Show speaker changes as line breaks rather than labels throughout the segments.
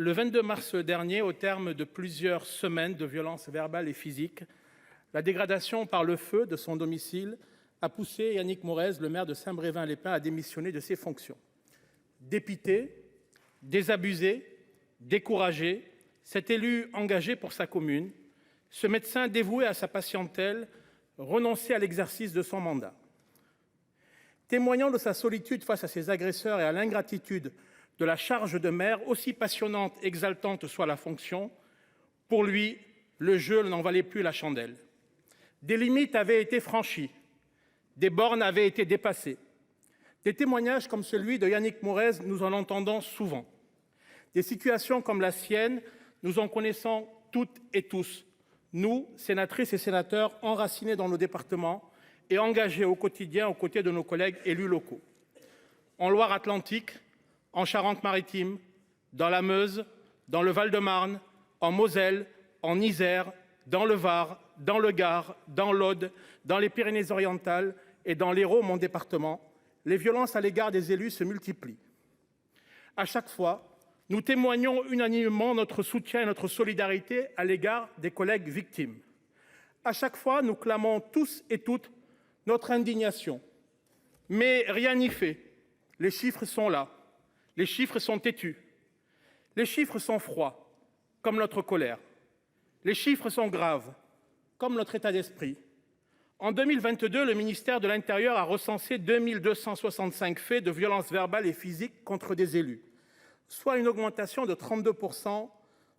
le 22 mars dernier, au terme de plusieurs semaines de violences verbales et physiques, la dégradation par le feu de son domicile a poussé Yannick Morez, le maire de Saint-Brévin-les-Pins, à démissionner de ses fonctions. Dépité, désabusé, découragé, cet élu engagé pour sa commune, ce médecin dévoué à sa patientèle, renonçait à l'exercice de son mandat. Témoignant de sa solitude face à ses agresseurs et à l'ingratitude de la charge de maire, aussi passionnante, exaltante soit la fonction, pour lui, le jeu n'en valait plus la chandelle. Des limites avaient été franchies, des bornes avaient été dépassées. Des témoignages comme celui de Yannick Morez, nous en entendons souvent. Des situations comme la sienne, nous en connaissons toutes et tous. Nous, sénatrices et sénateurs, enracinés dans nos départements et engagés au quotidien aux côtés de nos collègues élus locaux. En Loire-Atlantique, en Charente-Maritime, dans la Meuse, dans le Val-de-Marne, en Moselle, en Isère, dans le Var, dans le Gard, dans l'Aude, dans les Pyrénées-Orientales et dans l'Hérault, mon département, les violences à l'égard des élus se multiplient. À chaque fois, nous témoignons unanimement notre soutien et notre solidarité à l'égard des collègues victimes. À chaque fois, nous clamons tous et toutes notre indignation. Mais rien n'y fait. Les chiffres sont là. Les chiffres sont têtus. Les chiffres sont froids, comme notre colère. Les chiffres sont graves, comme notre état d'esprit. En 2022, le ministère de l'Intérieur a recensé 2265 faits de violences verbales et physiques contre des élus, soit une augmentation de 32%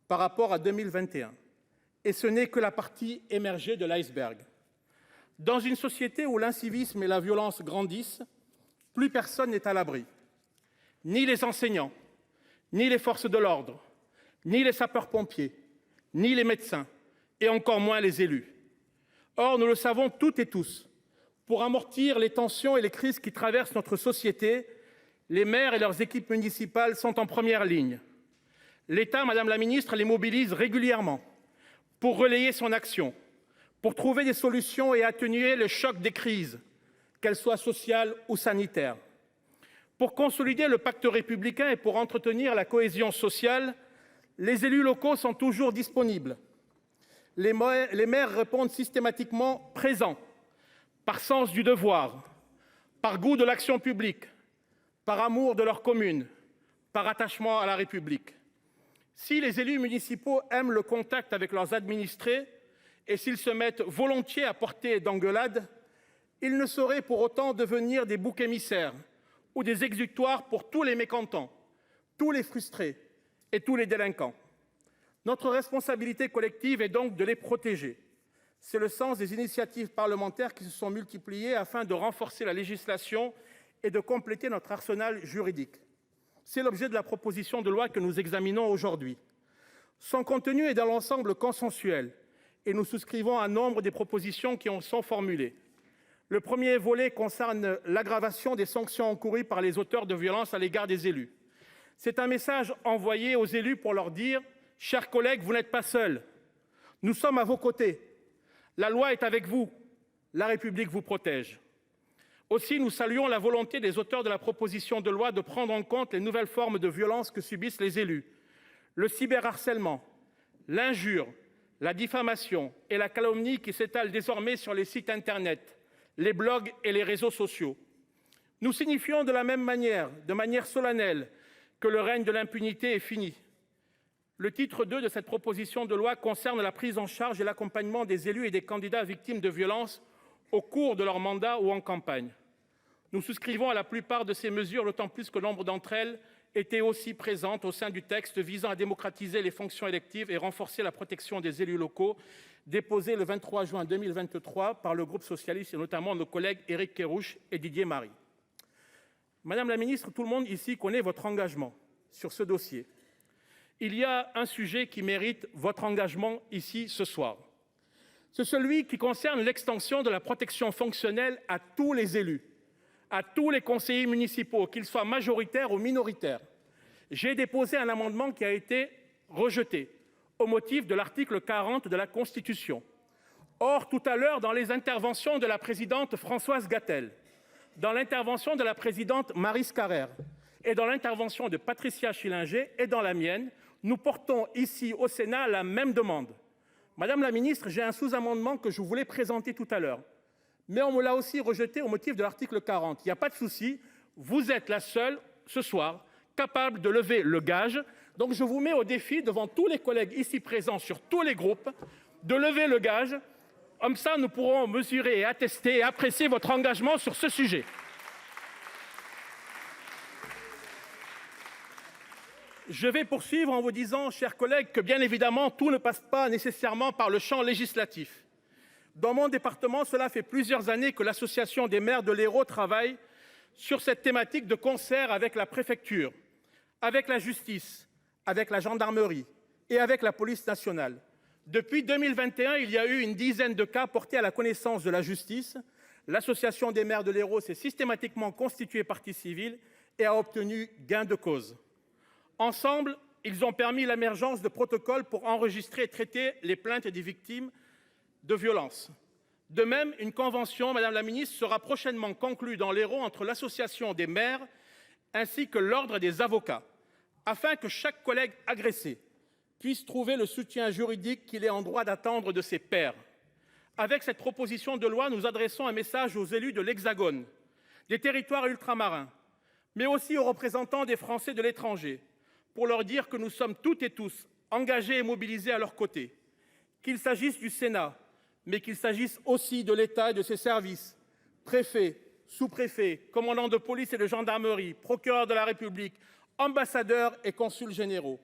par rapport à 2021. Et ce n'est que la partie émergée de l'iceberg. Dans une société où l'incivisme et la violence grandissent, plus personne n'est à l'abri. Ni les enseignants, ni les forces de l'ordre, ni les sapeurs-pompiers, ni les médecins, et encore moins les élus. Or, nous le savons toutes et tous, pour amortir les tensions et les crises qui traversent notre société, les maires et leurs équipes municipales sont en première ligne. L'État, Madame la Ministre, les mobilise régulièrement pour relayer son action, pour trouver des solutions et atténuer le choc des crises, qu'elles soient sociales ou sanitaires. Pour consolider le pacte républicain et pour entretenir la cohésion sociale, les élus locaux sont toujours disponibles. Les maires répondent systématiquement présents, par sens du devoir, par goût de l'action publique, par amour de leur commune, par attachement à la République. Si les élus municipaux aiment le contact avec leurs administrés et s'ils se mettent volontiers à portée d'engueulade, ils ne sauraient pour autant devenir des boucs émissaires ou des exutoires pour tous les mécontents, tous les frustrés et tous les délinquants. Notre responsabilité collective est donc de les protéger. C'est le sens des initiatives parlementaires qui se sont multipliées afin de renforcer la législation et de compléter notre arsenal juridique. C'est l'objet de la proposition de loi que nous examinons aujourd'hui. Son contenu est dans l'ensemble consensuel et nous souscrivons à nombre des propositions qui en sont formulées. Le premier volet concerne l'aggravation des sanctions encourues par les auteurs de violences à l'égard des élus. C'est un message envoyé aux élus pour leur dire « Chers collègues, vous n'êtes pas seuls. Nous sommes à vos côtés. La loi est avec vous. La République vous protège. » Aussi, nous saluons la volonté des auteurs de la proposition de loi de prendre en compte les nouvelles formes de violence que subissent les élus. Le cyberharcèlement, l'injure, la diffamation et la calomnie qui s'étalent désormais sur les sites internet, les blogs et les réseaux sociaux. Nous signifions de la même manière, de manière solennelle, que le règne de l'impunité est fini. Le titre 2 de cette proposition de loi concerne la prise en charge et l'accompagnement des élus et des candidats victimes de violences au cours de leur mandat ou en campagne. Nous souscrivons à la plupart de ces mesures, d'autant plus que nombre d'entre elles étaient aussi présentes au sein du texte visant à démocratiser les fonctions électives et renforcer la protection des élus locaux, déposé le 23 juin 2023 par le groupe socialiste et notamment nos collègues Éric Kerrouche et Didier Marie. Madame la ministre, tout le monde ici connaît votre engagement sur ce dossier. Il y a un sujet qui mérite votre engagement ici ce soir. C'est celui qui concerne l'extension de la protection fonctionnelle à tous les élus, à tous les conseillers municipaux, qu'ils soient majoritaires ou minoritaires. J'ai déposé un amendement qui a été rejeté au motif de l'article 40 de la Constitution. Or, tout à l'heure, dans les interventions de la présidente Françoise Gatel, dans l'intervention de la présidente Maryse Carrère et dans l'intervention de Patricia Schillinger et dans la mienne, Nous portons ici au Sénat la même demande. Madame la ministre, j'ai un sous-amendement que je voulais présenter tout à l'heure, mais on me l'a aussi rejeté au motif de l'article 40. Il n'y a pas de souci, vous êtes la seule ce soir capable de lever le gage. Donc je vous mets au défi devant tous les collègues ici présents sur tous les groupes de lever le gage. Comme ça, nous pourrons mesurer et attester et apprécier votre engagement sur ce sujet. Je vais poursuivre en vous disant, chers collègues, que bien évidemment, tout ne passe pas nécessairement par le champ législatif. Dans mon département, cela fait plusieurs années que l'Association des maires de l'Hérault travaille sur cette thématique de concert avec la préfecture, avec la justice, avec la gendarmerie et avec la police nationale. Depuis 2021, il y a eu une dizaine de cas portés à la connaissance de la justice. L'Association des maires de l'Hérault s'est systématiquement constituée partie civile et a obtenu gain de cause. Ensemble, ils ont permis l'émergence de protocoles pour enregistrer et traiter les plaintes des victimes de violences. De même, une convention, Madame la ministre, sera prochainement conclue dans l'Hérault entre l'Association des maires ainsi que l'Ordre des avocats, afin que chaque collègue agressé puisse trouver le soutien juridique qu'il est en droit d'attendre de ses pairs. Avec cette proposition de loi, nous adressons un message aux élus de l'Hexagone, des territoires ultramarins, mais aussi aux représentants des Français de l'étranger, pour leur dire que nous sommes toutes et tous engagés et mobilisés à leur côté, qu'il s'agisse du Sénat, mais qu'il s'agisse aussi de l'État et de ses services, préfets, sous-préfets, commandants de police et de gendarmerie, procureurs de la République, ambassadeurs et consuls généraux.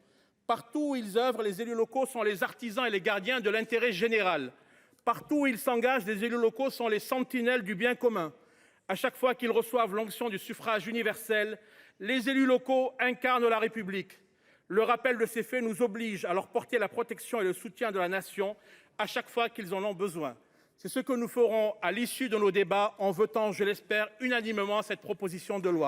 Partout où ils œuvrent, les élus locaux sont les artisans et les gardiens de l'intérêt général. Partout où ils s'engagent, les élus locaux sont les sentinelles du bien commun. À chaque fois qu'ils reçoivent l'onction du suffrage universel, les élus locaux incarnent la République. Le rappel de ces faits nous oblige à leur porter la protection et le soutien de la nation à chaque fois qu'ils en ont besoin. C'est ce que nous ferons à l'issue de nos débats en votant, je l'espère, unanimement cette proposition de loi.